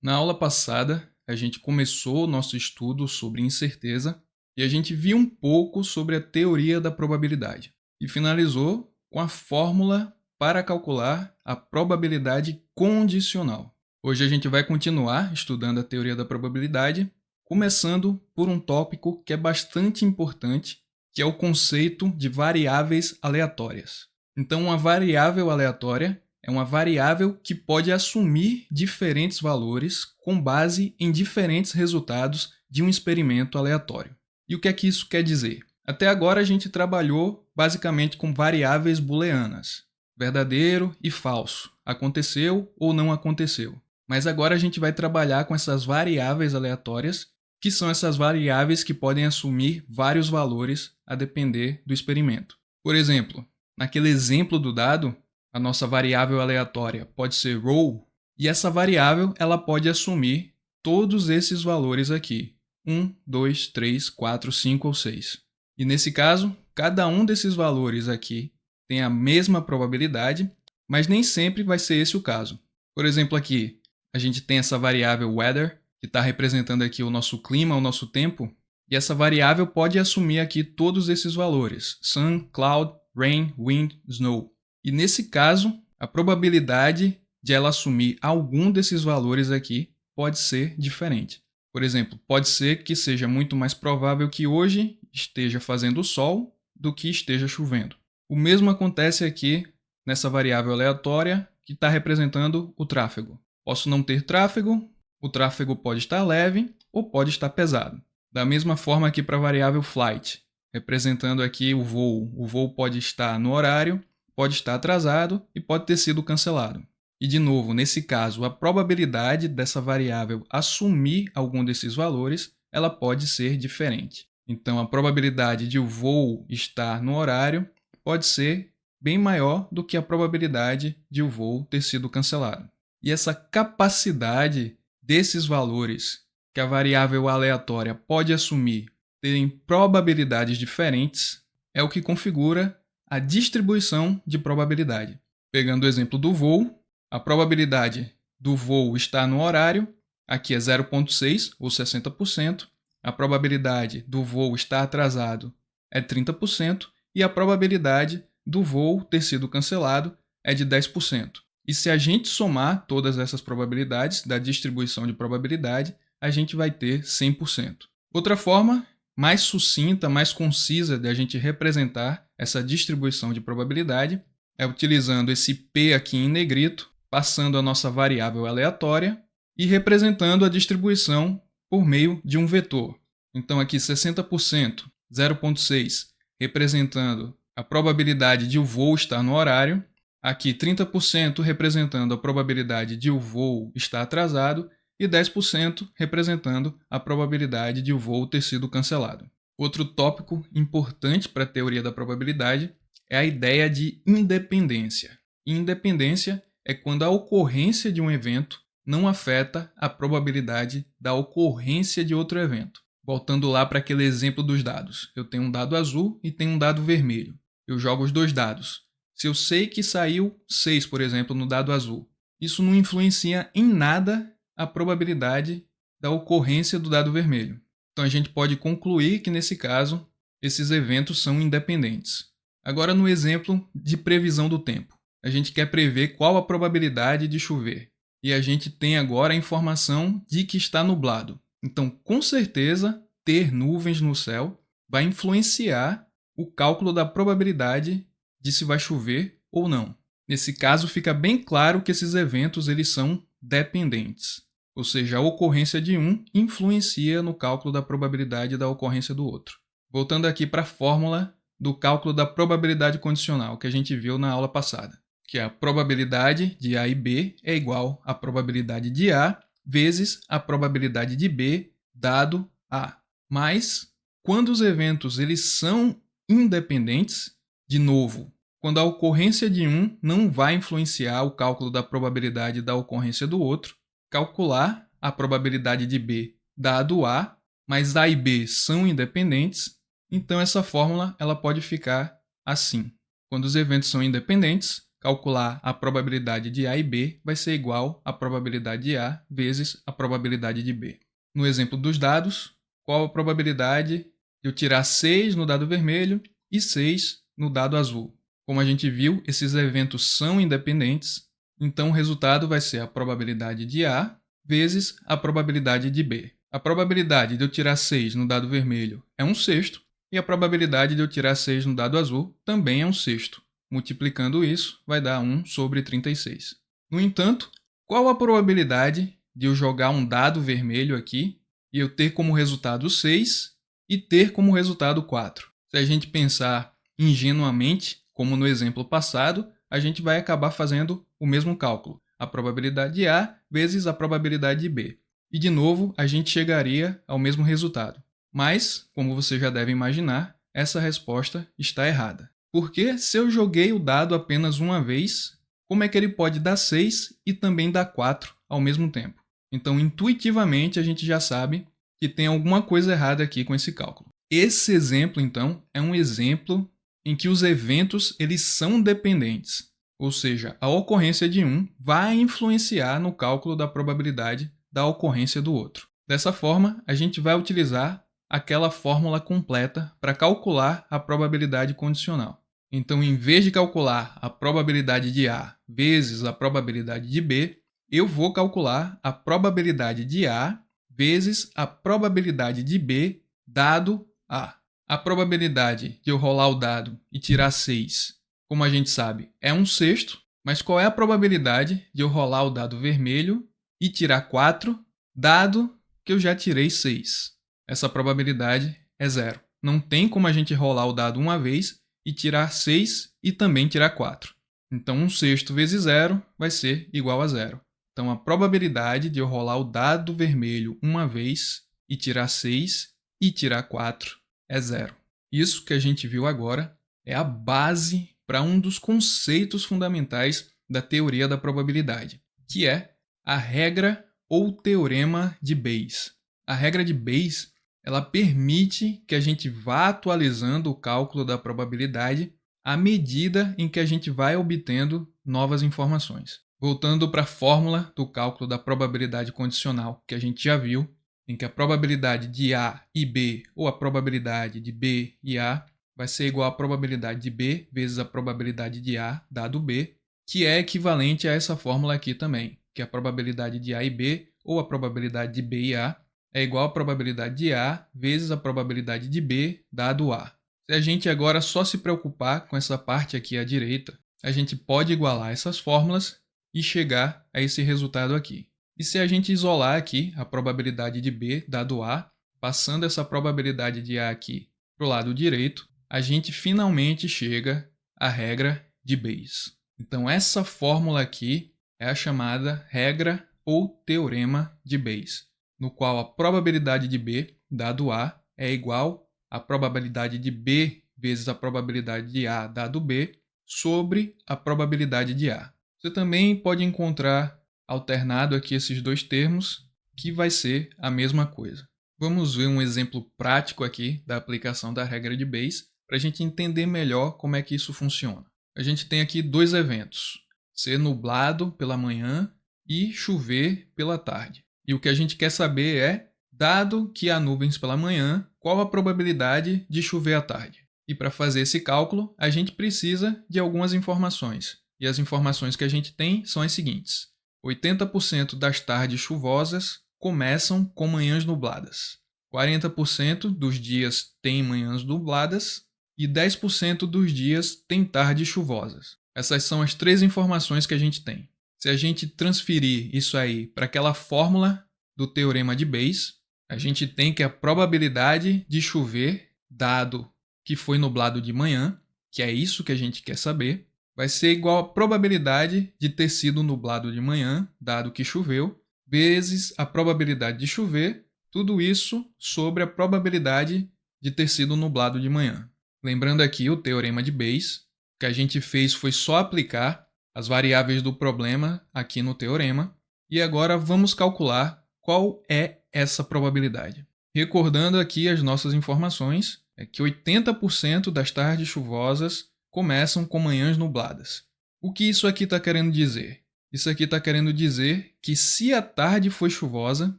Na aula passada, a gente começou o nosso estudo sobre incerteza e a gente viu um pouco sobre a teoria da probabilidade e finalizou com a fórmula para calcular a probabilidade condicional. Hoje a gente vai continuar estudando a teoria da probabilidade, começando por um tópico que é bastante importante, que é o conceito de variáveis aleatórias. Então, uma variável aleatória é uma variável que pode assumir diferentes valores com base em diferentes resultados de um experimento aleatório. E o que é que isso quer dizer? Até agora a gente trabalhou basicamente com variáveis booleanas, verdadeiro e falso, aconteceu ou não aconteceu. Mas agora a gente vai trabalhar com essas variáveis aleatórias, que são essas variáveis que podem assumir vários valores a depender do experimento. Por exemplo, naquele exemplo do dado, a nossa variável aleatória pode ser row, e essa variável ela pode assumir todos esses valores aqui, 1, 2, 3, 4, 5 ou 6. E nesse caso, cada um desses valores aqui tem a mesma probabilidade, mas nem sempre vai ser esse o caso. Por exemplo, aqui a gente tem essa variável weather, que está representando aqui o nosso clima, o nosso tempo, e essa variável pode assumir aqui todos esses valores, sun, cloud, rain, wind, snow. E nesse caso, a probabilidade de ela assumir algum desses valores aqui pode ser diferente. Por exemplo, pode ser que seja muito mais provável que hoje esteja fazendo sol do que esteja chovendo. O mesmo acontece aqui nessa variável aleatória que está representando o tráfego. Posso não ter tráfego, o tráfego pode estar leve ou pode estar pesado. Da mesma forma aqui para a variável flight, representando aqui o voo. O voo pode estar no horário, pode estar atrasado e pode ter sido cancelado. E de novo, nesse caso, a probabilidade dessa variável assumir algum desses valores, ela pode ser diferente. Então, a probabilidade de o voo estar no horário pode ser bem maior do que a probabilidade de o voo ter sido cancelado. E essa capacidade desses valores que a variável aleatória pode assumir terem probabilidades diferentes é o que configura a distribuição de probabilidade. Pegando o exemplo do voo, a probabilidade do voo estar no horário, aqui é 0,6 ou 60%, a probabilidade do voo estar atrasado é 30% e a probabilidade do voo ter sido cancelado é de 10%. E se a gente somar todas essas probabilidades da distribuição de probabilidade, a gente vai ter 100%. Outra forma mais sucinta, mais concisa de a gente representar essa distribuição de probabilidade é utilizando esse P aqui em negrito, passando a nossa variável aleatória e representando a distribuição por meio de um vetor. Então aqui 60%, 0,6, representando a probabilidade de o voo estar no horário, aqui 30% representando a probabilidade de o voo estar atrasado e 10% representando a probabilidade de o voo ter sido cancelado. Outro tópico importante para a teoria da probabilidade é a ideia de independência. E independência é quando a ocorrência de um evento não afeta a probabilidade da ocorrência de outro evento. Voltando lá para aquele exemplo dos dados. Eu tenho um dado azul e tenho um dado vermelho. Eu jogo os dois dados. Se eu sei que saiu 6, por exemplo, no dado azul, isso não influencia em nada a probabilidade da ocorrência do dado vermelho. Então a gente pode concluir que nesse caso esses eventos são independentes. Agora no exemplo de previsão do tempo. A gente quer prever qual a probabilidade de chover. E a gente tem agora a informação de que está nublado. Então, com certeza, ter nuvens no céu vai influenciar o cálculo da probabilidade de se vai chover ou não. Nesse caso, fica bem claro que esses eventos eles são dependentes. Ou seja, a ocorrência de um influencia no cálculo da probabilidade da ocorrência do outro. Voltando aqui para a fórmula do cálculo da probabilidade condicional que a gente viu na aula passada, que a probabilidade de A e B é igual à probabilidade de A vezes a probabilidade de B dado A. Mas, quando os eventos eles são independentes, de novo, quando a ocorrência de um não vai influenciar o cálculo da probabilidade da ocorrência do outro, calcular a probabilidade de B dado A, mas A e B são independentes, então essa fórmula ela pode ficar assim. Quando os eventos são independentes, calcular a probabilidade de A e B vai ser igual à probabilidade de A vezes a probabilidade de B. No exemplo dos dados, qual a probabilidade de eu tirar 6 no dado vermelho e 6 no dado azul? Como a gente viu, esses eventos são independentes, então o resultado vai ser a probabilidade de A vezes a probabilidade de B. A probabilidade de eu tirar 6 no dado vermelho é 1/6, e a probabilidade de eu tirar 6 no dado azul também é 1/6. Multiplicando isso, vai dar 1/36. No entanto, qual a probabilidade de eu jogar um dado vermelho aqui e eu ter como resultado 6 e ter como resultado 4? Se a gente pensar ingenuamente, como no exemplo passado, a gente vai acabar fazendo o mesmo cálculo. A probabilidade de A vezes a probabilidade de B. E de novo, a gente chegaria ao mesmo resultado. Mas, como você já deve imaginar, essa resposta está errada. Porque se eu joguei o dado apenas uma vez, como é que ele pode dar 6 e também dar 4 ao mesmo tempo? Então, intuitivamente, a gente já sabe que tem alguma coisa errada aqui com esse cálculo. Esse exemplo, então, é um exemplo em que os eventos eles são dependentes. Ou seja, a ocorrência de um vai influenciar no cálculo da probabilidade da ocorrência do outro. Dessa forma, a gente vai utilizar aquela fórmula completa para calcular a probabilidade condicional. Então, em vez de calcular a probabilidade de A vezes a probabilidade de B, eu vou calcular a probabilidade de A vezes a probabilidade de B dado A. A probabilidade de eu rolar o dado e tirar 6, como a gente sabe, é 1/6, mas qual é a probabilidade de eu rolar o dado vermelho e tirar 4, dado que eu já tirei 6? Essa probabilidade é 0. Não tem como a gente rolar o dado uma vez e tirar 6 e também tirar 4. Então, 1/6 vezes 0 vai ser igual a 0. Então, a probabilidade de eu rolar o dado vermelho uma vez e tirar 6 e tirar 4 é 0. Isso que a gente viu agora é a base para um dos conceitos fundamentais da teoria da probabilidade, que é a regra ou teorema de Bayes. A regra de Bayes ela permite que a gente vá atualizando o cálculo da probabilidade à medida em que a gente vai obtendo novas informações. Voltando para a fórmula do cálculo da probabilidade condicional que a gente já viu, em que a probabilidade de A e B ou a probabilidade de B e A vai ser igual à probabilidade de B vezes a probabilidade de A dado B, que é equivalente a essa fórmula aqui também, que a probabilidade de A e B ou a probabilidade de B e A é igual à probabilidade de A vezes a probabilidade de B dado A. Se a gente agora só se preocupar com essa parte aqui à direita, a gente pode igualar essas fórmulas e chegar a esse resultado aqui. E se a gente isolar aqui a probabilidade de B dado A, passando essa probabilidade de A aqui para o lado direito, a gente finalmente chega à regra de Bayes. Então essa fórmula aqui é a chamada regra ou teorema de Bayes, no qual a probabilidade de B dado A é igual à probabilidade de B vezes a probabilidade de A dado B sobre a probabilidade de A. Você também pode encontrar alternado aqui esses dois termos, que vai ser a mesma coisa. Vamos ver um exemplo prático aqui da aplicação da regra de Bayes para a gente entender melhor como é que isso funciona. A gente tem aqui dois eventos, ser nublado pela manhã e chover pela tarde. E o que a gente quer saber é, dado que há nuvens pela manhã, qual a probabilidade de chover à tarde? E para fazer esse cálculo, a gente precisa de algumas informações. E as informações que a gente tem são as seguintes. 80% das tardes chuvosas começam com manhãs nubladas. 40% dos dias têm manhãs nubladas e 10% dos dias têm tardes chuvosas. Essas são as três informações que a gente tem. Se a gente transferir isso aí para aquela fórmula do teorema de Bayes, a gente tem que a probabilidade de chover, dado que foi nublado de manhã, que é isso que a gente quer saber, vai ser igual à probabilidade de ter sido nublado de manhã, dado que choveu, vezes a probabilidade de chover, tudo isso sobre a probabilidade de ter sido nublado de manhã. Lembrando aqui o teorema de Bayes, o que a gente fez foi só aplicar as variáveis do problema aqui no teorema, e agora vamos calcular qual é essa probabilidade. Recordando aqui as nossas informações, é que 80% das tardes chuvosas começam com manhãs nubladas. O que isso aqui está querendo dizer? Isso aqui está querendo dizer que se a tarde foi chuvosa,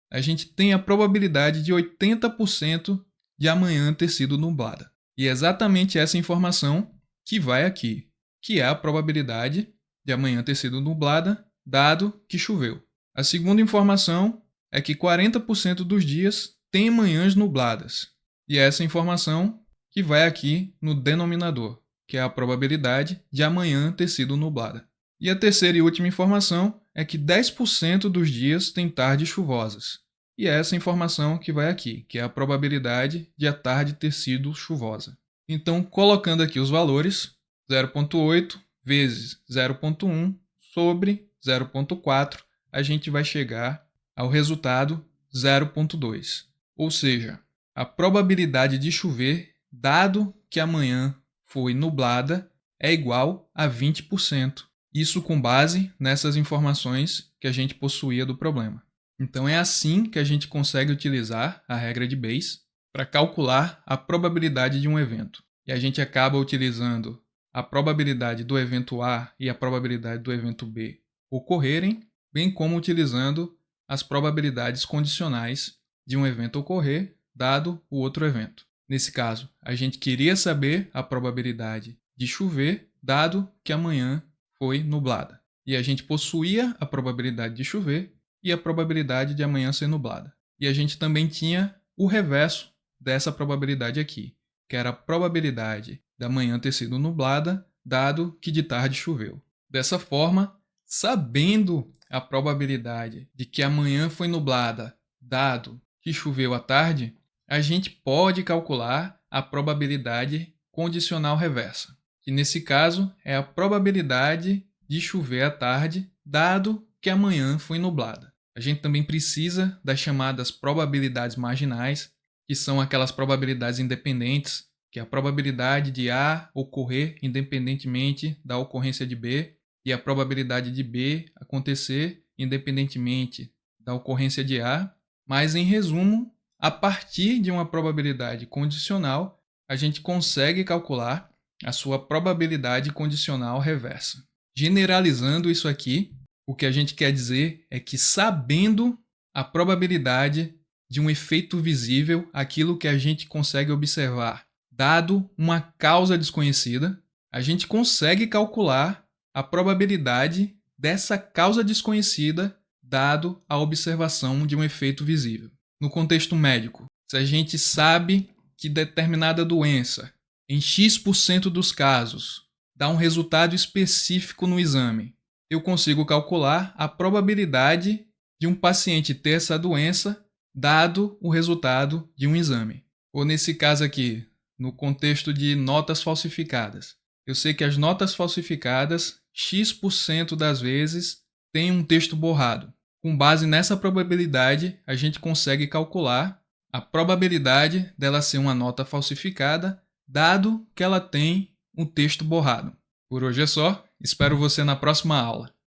a gente tem a probabilidade de 80% de amanhã ter sido nublada. E é exatamente essa informação que vai aqui, que é a probabilidade de amanhã ter sido nublada, dado que choveu. A segunda informação é que 40% dos dias tem manhãs nubladas. E é essa informação que vai aqui no denominador, que é a probabilidade de amanhã ter sido nublada. E a terceira e última informação é que 10% dos dias tem tardes chuvosas. E é essa informação que vai aqui, que é a probabilidade de a tarde ter sido chuvosa. Então, colocando aqui os valores, 0,8 vezes 0,1 sobre 0,4, a gente vai chegar ao resultado 0,2. Ou seja, a probabilidade de chover, dado que amanhã foi nublada, é igual a 20%. Isso com base nessas informações que a gente possuía do problema. Então é assim que a gente consegue utilizar a regra de Bayes para calcular a probabilidade de um evento. E a gente acaba utilizando a probabilidade do evento A e a probabilidade do evento B ocorrerem, bem como utilizando as probabilidades condicionais de um evento ocorrer, dado o outro evento. Nesse caso, a gente queria saber a probabilidade de chover, dado que amanhã foi nublada. E a gente possuía a probabilidade de chover e a probabilidade de amanhã ser nublada. E a gente também tinha o reverso dessa probabilidade aqui, que era a probabilidade da manhã ter sido nublada, dado que de tarde choveu. Dessa forma, sabendo a probabilidade de que amanhã foi nublada, dado que choveu à tarde, a gente pode calcular a probabilidade condicional reversa, que nesse caso é a probabilidade de chover à tarde, dado que amanhã foi nublada. A gente também precisa das chamadas probabilidades marginais, que são aquelas probabilidades independentes, que é a probabilidade de A ocorrer independentemente da ocorrência de B e a probabilidade de B acontecer independentemente da ocorrência de A. Mas, em resumo, a partir de uma probabilidade condicional, a gente consegue calcular a sua probabilidade condicional reversa. Generalizando isso aqui, o que a gente quer dizer é que, sabendo a probabilidade de um efeito visível, aquilo que a gente consegue observar, dado uma causa desconhecida, a gente consegue calcular a probabilidade dessa causa desconhecida, dado a observação de um efeito visível. No contexto médico, se a gente sabe que determinada doença, em X% dos casos, dá um resultado específico no exame, eu consigo calcular a probabilidade de um paciente ter essa doença, dado o resultado de um exame. Ou nesse caso aqui, no contexto de notas falsificadas. Eu sei que as notas falsificadas, X% das vezes, têm um texto borrado. Com base nessa probabilidade, a gente consegue calcular a probabilidade dela ser uma nota falsificada, dado que ela tem um texto borrado. Por hoje é só, espero você na próxima aula.